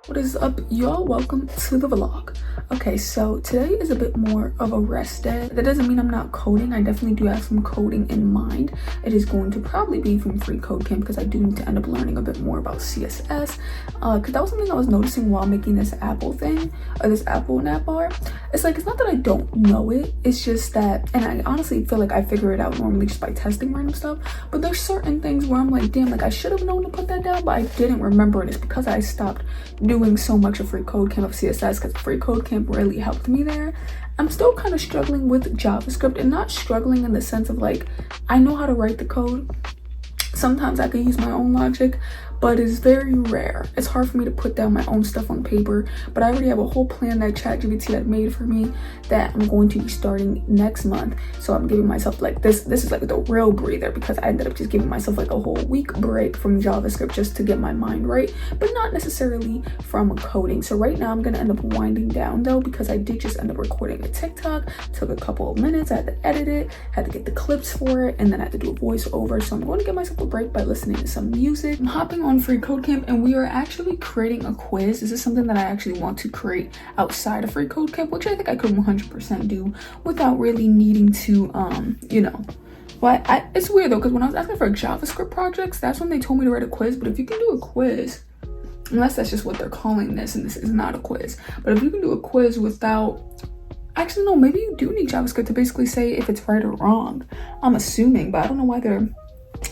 What is up, y'all? Welcome to the vlog. Okay, so today is a bit more of a rest day. That doesn't mean I'm not coding. I definitely do have some coding in mind. It is going to probably be from Free Code Camp because I do need to end up learning a bit more about CSS. Because that was something I was noticing while making this Apple thing, or this Apple nap bar. It's like, it's not that I don't know it. It's just that, and I honestly feel like I figure it out normally just by testing random stuff. But there's certain things where I'm like, damn, like I should have known to put that down, but I didn't remember it. It's because I stopped doing so much of Free Code Camp of CSS because Free Code Camp really helped me there. I'm still kind of struggling with JavaScript, and not struggling in the sense of like, I know how to write the code. Sometimes I can use my own logic, but it's very rare. It's hard for me to put down my own stuff on paper, but I already have a whole plan that ChatGPT had made for me that I'm going to be starting next month. So I'm giving myself like this is like the real breather, because I ended up just giving myself like a whole week break from JavaScript just to get my mind right, but not necessarily from coding. So right now I'm gonna end up winding down though, because I did just end up recording a TikTok. Took a couple of minutes. I had to edit it, had to get the clips for it, and then I had to do a voiceover. So I'm going to give myself a break by listening to some music. I'm hopping on Free Code Camp, and we are actually creating a quiz. This is something that I actually want to create outside of Free Code Camp, which I think I could 100% do without really needing to, but it's weird though, because when I was asking for JavaScript projects, that's when they told me to write a quiz. But if you can do a quiz, unless that's just what they're calling this, and this is not a quiz, but if you can do a quiz without, actually no, maybe you do need JavaScript to basically say if it's right or wrong. I'm assuming, but I don't know why they're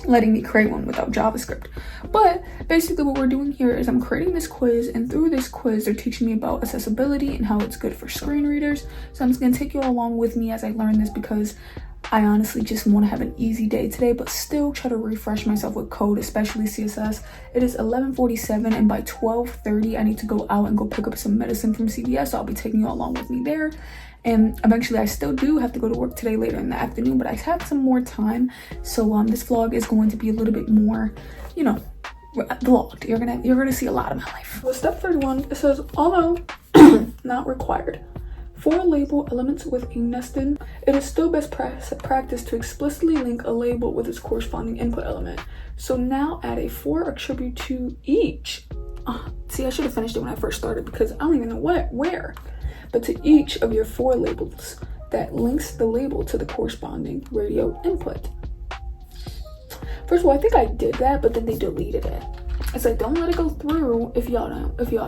letting me create one without JavaScript. But basically what we're doing here is I'm creating this quiz, and through this quiz they're teaching me about accessibility and how it's good for screen readers. So I'm just gonna take you all along with me as I learn this, because I honestly just want to have an easy day today, but still try to refresh myself with code, especially CSS. It is 11:47, and by 12:30 I need to go out and go pick up some medicine from CVS. So I'll be taking you all along with me there. And eventually I still do have to go to work today later in the afternoon, but I have some more time. So this vlog is going to be a little bit more, vlogged. You're gonna see a lot of my life. So step 31, it says, although not required for label elements with a nested, it is still best practice to explicitly link a label with its corresponding input element. So now add a for attribute to each. See, I should have finished it when I first started, because I don't even know where. But to each of your for labels that links the label to the corresponding radio input. First of all, I think I did that, but then they deleted it. It's like, don't let it go through if y'all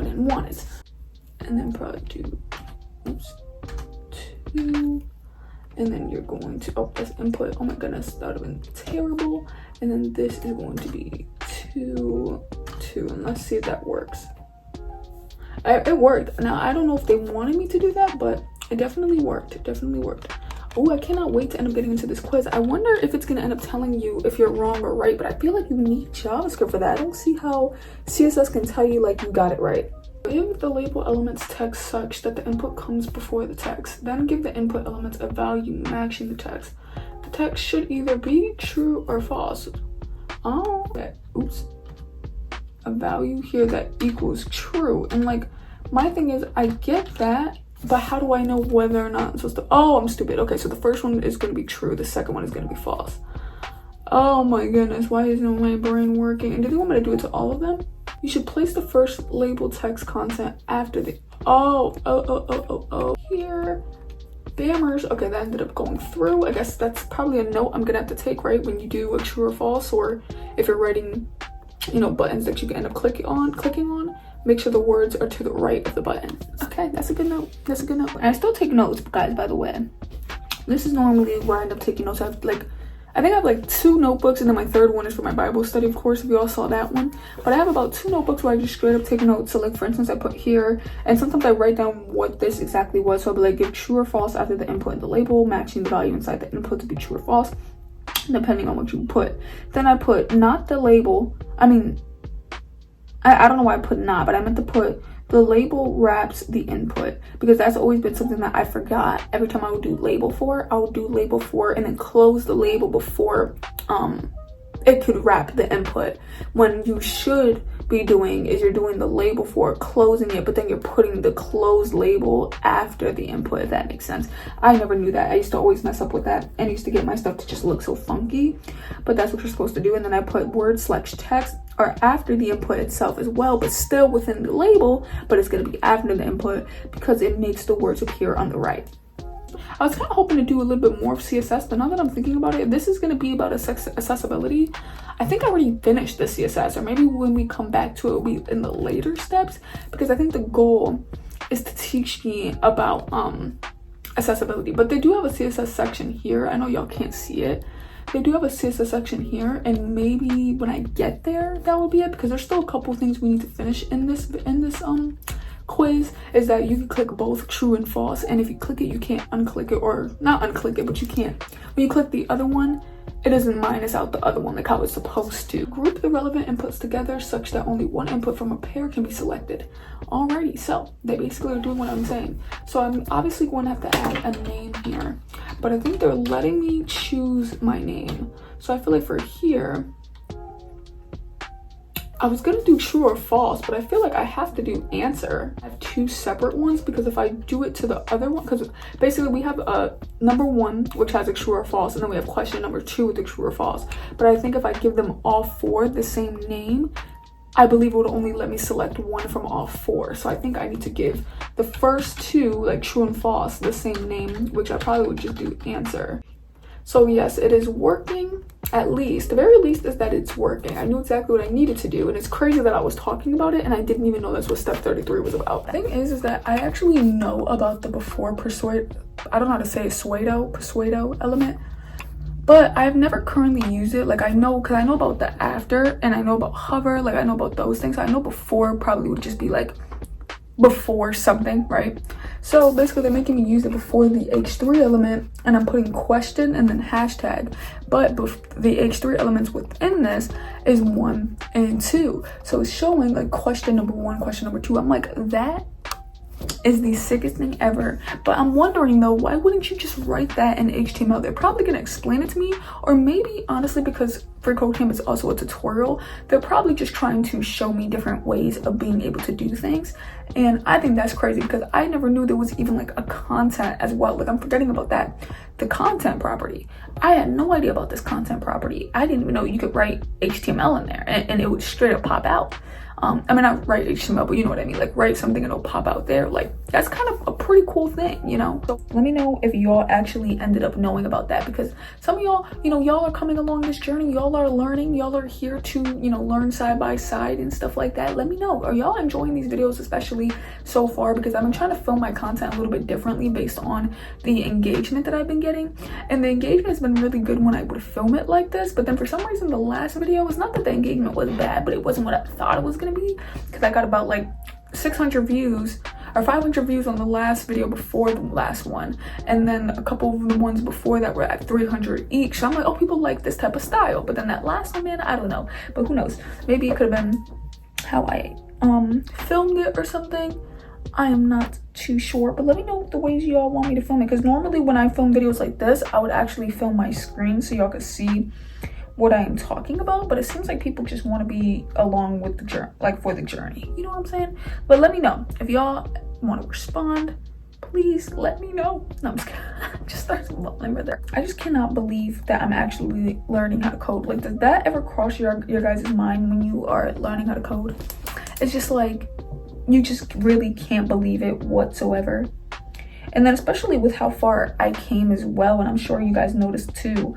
didn't want it. And then probably do 2, and then you're going to that's input. Oh my goodness, that would have been terrible. And then this is going to be 2, and let's see if that works. It worked. Now I don't know if they wanted me to do that, but it definitely worked. Oh, I cannot wait to end up getting into this quiz. I wonder if it's gonna end up telling you if you're wrong or right, but I feel like you need JavaScript for that. I don't see how CSS can tell you like you got it right. Give the label elements text such that the input comes before the text. Then give the input elements a value matching the text. The text should either be true or false. A value here that equals true. And like, my thing is, I get that, but how do I know whether or not I'm supposed to? Oh, I'm stupid. Okay, so the first one is going to be true. The second one is going to be false. Oh my goodness, why isn't my brain working? And do they want me to do it to all of them? You should place the first label text content after the, here. Bammers. Okay, that ended up going through. I guess that's probably a note I'm gonna have to take, right? When you do a true or false, or if you're writing, buttons that you can end up clicking on, make sure the words are to the right of the button. Okay, that's a good note. And I still take notes, guys, by the way. This is normally where I end up taking notes. I think I have like 2 notebooks, and then my third one is for my Bible study, of course, if you all saw that one. But I have about 2 notebooks where I just straight up take notes. So like, for instance, I put here, and sometimes I write down what this exactly was. So I'll be like, give true or false after the input and the label, matching the value inside the input to be true or false, depending on what you put. Then I put not the label. I don't know why I put not, but I meant to put the label wraps the input, because that's always been something that I forgot. Every time I would do label for, I would do label for and then close the label before it could wrap the input. When you should be doing is you're doing the label for, closing it, but then you're putting the closed label after the input, if that makes sense. I never knew that. I used to always mess up with that and used to get my stuff to just look so funky, but that's what you're supposed to do. And then I put word/text. or after the input itself as well, but still within the label, but it's going to be after the input because it makes the words appear on the right. I was kind of hoping to do a little bit more of CSS, but now that I'm thinking about it, this is going to be about accessibility. I think I already finished the CSS, or maybe when we come back to it, it'll be in the later steps, because I think the goal is to teach me about accessibility. But they do have a CSS section here. I know y'all can't see it. They do have a CSS section here, and maybe when I get there, that will be it, because there's still a couple of things we need to finish in this quiz. Is that you can click both true and false, and if you click it, you can't unclick it, or not unclick it, but you can't. When you click the other one, it doesn't minus out the other one like how it's supposed to. Group the relevant inputs together such that only one input from a pair can be selected. Alrighty, so they basically are doing what I'm saying. So I'm obviously going to have to add a name here, but I think they're letting me choose my name. So I feel like for here, I was gonna do true or false, but I feel like I have to do answer. I have two separate ones, because if I do it to the other one, because basically we have a number 1, which has a true or false, and then we have question number 2 with the true or false. But I think if I give them all 4 the same name, I believe it would only let me select one from all 4. So I think I need to give the first 2, like true and false, the same name, which I probably would just do answer. So yes, it is working. At least, the very least is that it's working. I knew exactly what I needed to do, and it's crazy that I was talking about it and I didn't even know that's what step 33 was about. The thing is that I actually know about the before persuade, I don't know how to say it, persuado element, but I've never currently used it. Like I know, because I know about the after, and I know about hover, like I know about those things. I know before probably would just be like before something, right? So basically they're making me use it before the H3 element, and I'm putting question and then hashtag, but the H3 elements within this is 1 and 2. So it's showing like question number 1, question number 2. I'm like, that is the sickest thing ever. But I'm wondering though, why wouldn't you just write that in HTML? They're probably gonna explain it to me, or maybe honestly, because FreeCodeCamp is also a tutorial, they're probably just trying to show me different ways of being able to do things. And I think that's crazy, because I never knew there was even like a content as well. Like I'm forgetting about that, the content property. I had no idea about this content property. I didn't even know you could write HTML in there and it would straight up pop out. I mean, not write HTML, but you know what I mean, like write something and it'll pop out there. Like that's kind of a pretty cool thing, you know? So let me know if y'all actually ended up knowing about that, because some of y'all, you know, y'all are coming along this journey, y'all are learning, y'all are here to, you know, learn side by side and stuff like that. Let me know, are y'all enjoying these videos, especially so far, because I've been trying to film my content a little bit differently based on the engagement that I've been getting, and the engagement has been really good when I would film it like this. But then for some reason the last video, it's not that the engagement was bad, but it wasn't what I thought it was gonna be, because I got about like 600 views or 500 views on the last video before the last one, and then a couple of the ones before that were at 300 each. So I'm like, oh, people like this type of style. But then that last one, man, I don't know, but who knows, maybe it could have been how I filmed it or something. I am not too sure, but let me know the ways y'all want me to film it, because normally when I film videos like this, I would actually film my screen so y'all could see what I am talking about. But it seems like people just want to be along with the journey, like for the journey, you know what I'm saying? But let me know if y'all want to respond. Please let me know. No, I'm just kidding. Just start rolling with it. I just cannot believe that I'm actually learning how to code. Like, does that ever cross your guys' mind when you are learning how to code? It's just like, you just really can't believe it whatsoever. And then especially with how far I came as well, and I'm sure you guys noticed too,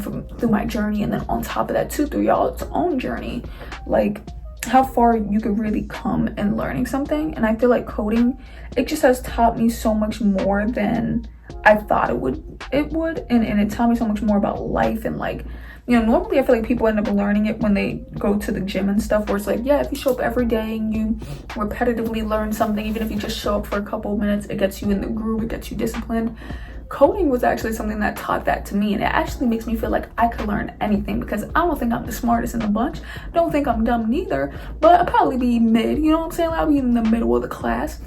through my journey, and then on top of that too, through y'all's own journey, like how far you could really come in learning something. And I feel like coding, it just has taught me so much more than I thought it would, and it taught me so much more about life. And like, you know, normally I feel like people end up learning it when they go to the gym and stuff, where it's like, yeah, if you show up every day and you repetitively learn something, even if you just show up for a couple of minutes, it gets you in the groove, it gets you disciplined. Coding was actually something that taught that to me, and it actually makes me feel like I could learn anything, because I don't think I'm the smartest in the bunch, don't think I'm dumb neither, but I'll probably be mid, you know what I'm saying? I'll be in the middle of the class.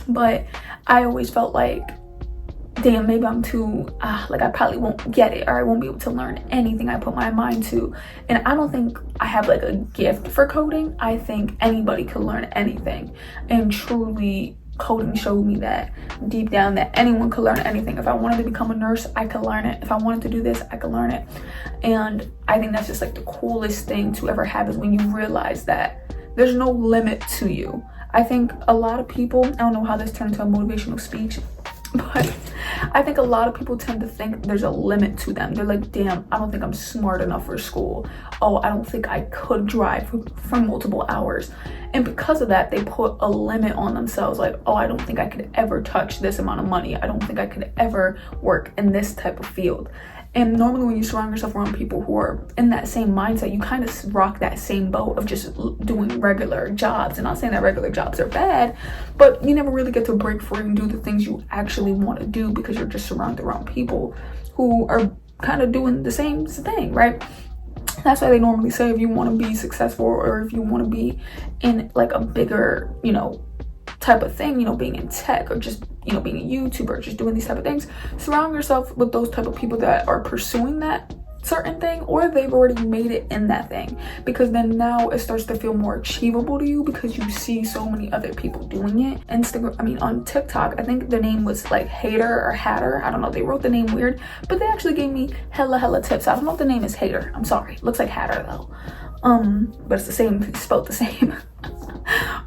But I always felt like, damn, maybe I'm too, like I probably won't get it, or I won't be able to learn anything I put my mind to. And I don't think I have like a gift for coding. I think anybody could learn anything and truly coding showed me that deep down that anyone could learn anything. If I wanted to become a nurse, I could learn it. If I wanted to do this, I could learn it. And I think that's just like the coolest thing to ever happen, when you realize that there's no limit to you. I think a lot of people, I don't know how this turned into a motivational speech, but I think a lot of people tend to think there's a limit to them. They're like, damn, I don't think I'm smart enough for school. Oh, I don't think I could drive for multiple hours. And because of that, they put a limit on themselves. Like, oh, I don't think I could ever touch this amount of money. I don't think I could ever work in this type of field. And normally when you surround yourself around people who are in that same mindset, you kind of rock that same boat of just doing regular jobs. And I'm not saying that regular jobs are bad, but you never really get to break free and do the things you actually want to do because you're just surrounded around people who are kind of doing the same thing, right? That's why they normally say if you want to be successful, or if you want to be in like a bigger, type of thing, being in tech, or just, being a YouTuber, just doing these type of things, surround yourself with those type of people that are pursuing that certain thing, or they've already made it in that thing, because then now it starts to feel more achievable to you because you see so many other people doing it. On TikTok, I think their name was like Hater or Hatter, I don't know, they wrote the name weird, but they actually gave me hella tips. I don't know if the name is Hater, I'm sorry, looks like Hatter though, but it's the same, it's spelled the same.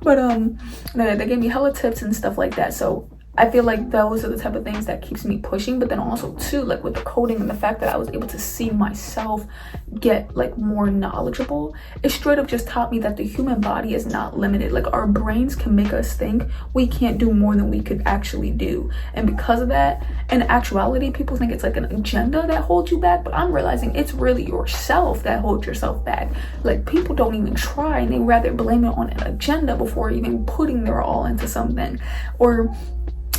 But they gave me hella tips and stuff like that, so I feel like those are the type of things that keeps me pushing. But then also too, like with the coding and the fact that I was able to see myself get like more knowledgeable, it straight up just taught me that the human body is not limited. Like our brains can make us think we can't do more than we could actually do. And because of that, in actuality, people think it's like an agenda that holds you back, but I'm realizing it's really yourself that holds yourself back. Like people don't even try, and they rather blame it on an agenda before even putting their all into something. Or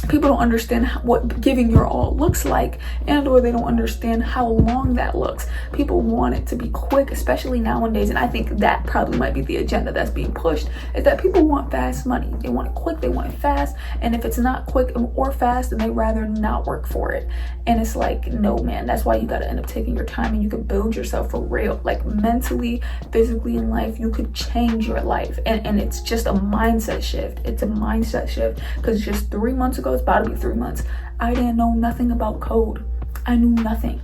people don't understand what giving your all looks like, or they don't understand how long that looks. People want it to be quick, especially nowadays, and I think that probably might be the agenda that's being pushed, is that people want fast money. They want it quick, they want it fast, and if it's not quick or fast, then they rather not work for it. And it's like, no man, that's why you got to end up taking your time, and you can build yourself for real, like mentally, physically, in life. You could change your life, and it's just a mindset shift. It's a mindset shift, because just 3 months ago, it's about to be 3 months, I didn't know nothing about code. I knew nothing.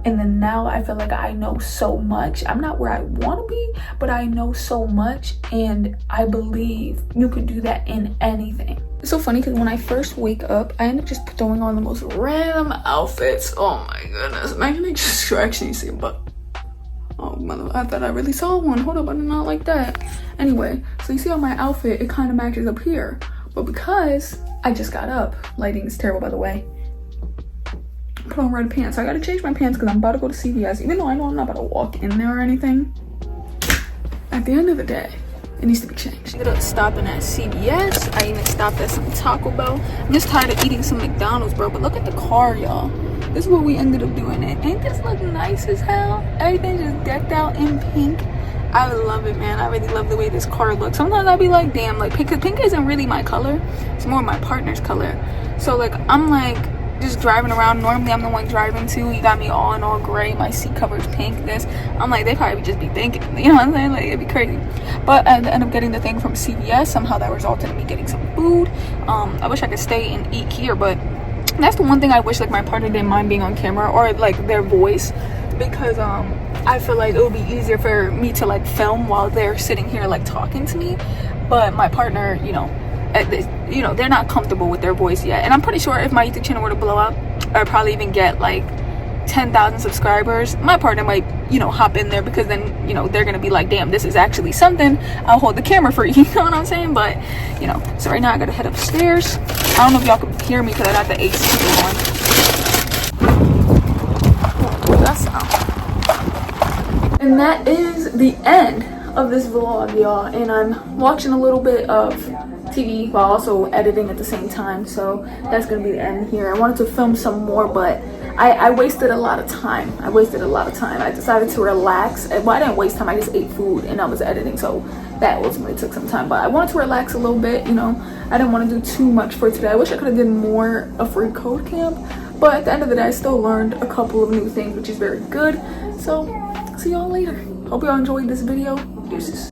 And then now I feel like I know so much. I'm not where I want to be, but I know so much, and I believe you could do that in anything. It's so funny because when I first wake up, I end up just throwing on the most random outfits. Oh my goodness. Imagine I just actually see them, but oh mother, I thought I really saw one. Hold up, I did not like that. Anyway, so you see on my outfit, it kind of matches up here. But because I just got up, lighting is terrible by the way, put on red pants. So I gotta change my pants because I'm about to go to CVS, even though I know I'm not about to walk in there or anything. At the end of the day, it needs to be changed. I ended up stopping at CVS. I even stopped at some Taco Bell. I'm just tired of eating some McDonald's, bro. But look at the car, y'all. This is what we ended up doing. Ain't this look nice as hell? Everything just decked out in pink. I love it, man. I really love the way this car looks. Sometimes I'll be like, damn, like pink isn't really my color. It's more my partner's color. So like, I'm like just driving around. Normally I'm the one driving too. You got me all in all gray. My seat cover's pink. This, I'm like, they probably just be thinking, you know what I'm saying? Like, it'd be crazy. But I ended up getting the thing from CVS. Somehow that resulted in me getting some food. I wish I could stay and eat here, but that's the one thing I wish like my partner didn't mind being on camera, or like their voice, because I feel like it would be easier for me to like film while they're sitting here like talking to me. But my partner, they're not comfortable with their voice yet. And I'm pretty sure if my YouTube channel were to blow up, or probably even get like 10,000 subscribers, my partner might, hop in there, because then, they're gonna be like, damn, this is actually something. I'll hold the camera for you, you know what I'm saying? But, so right now I gotta head upstairs. I don't know if y'all can hear me because I got the AC on. What's that sound? And that is the end of this vlog, y'all. And I'm watching a little bit of TV while also editing at the same time, so that's gonna be the end here. I wanted to film some more, but I wasted a lot of time. I decided to relax. Well, I didn't waste time, I just ate food and I was editing, so that ultimately took some time. But I wanted to relax a little bit, I didn't want to do too much for today. I wish I could have done more of Free Code Camp, but at the end of the day, I still learned a couple of new things, which is very good. So see y'all later. Hope y'all enjoyed this video. Deuces.